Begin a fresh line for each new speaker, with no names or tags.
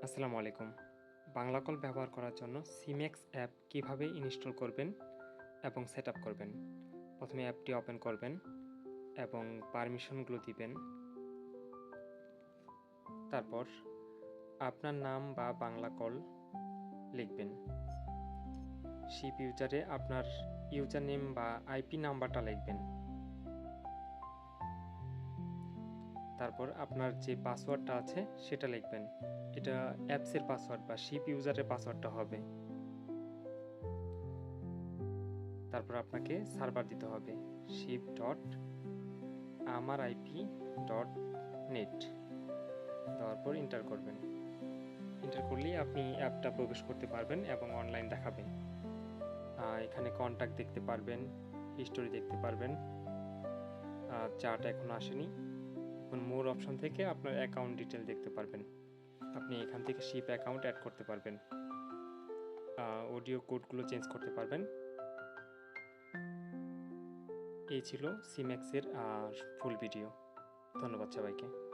আসসালামু আলাইকুম। বাংলা কল ব্যবহার করার জন্য সিম্যাক্স অ্যাপ কিভাবে ইনস্টল করবেন এবং সেটআপ করবেন। প্রথমে অ্যাপটি ওপেন করবেন এবং পারমিশনগুলো দিবেন। তারপর আপনার নাম বা বাংলা কল লিখবেন। শিপ ইউজারে আপনার ইউজার নেম বা আইপি নাম্বারটা লিখবেন। তারপর আপনার যে পাসওয়ার্ডটা আছে সেটা লিখবেন। এটা অ্যাপসের পাসওয়ার্ড বা শিপ ইউজারের পাসওয়ার্ডটা হবে। তারপর আপনাকে সার্ভার দিতে হবে ship.amarip.net দেওয়ার পর এন্টার করবেন। এন্টার করলেই আপনি অ্যাপটা প্রবেশ করতে পারবেন এবং অনলাইন দেখাবে। এখানে কন্ট্যাক্ট দেখতে পারবেন, হিস্টোরি দেখতে পারবেন। চার্ট এখনো আসেনি। এখন মোর অপশন থেকে আপনার অ্যাকাউন্ট ডিটেল দেখতে পারবেন। আপনি এখান থেকে শিপ অ্যাকাউন্ট অ্যাড করতে পারবেন। অডিও কোডগুলো চেঞ্জ করতে পারবেন। এই ছিল সিম্যাক্সের ফুল ভিডিও। ধন্যবাদ সবাইকে।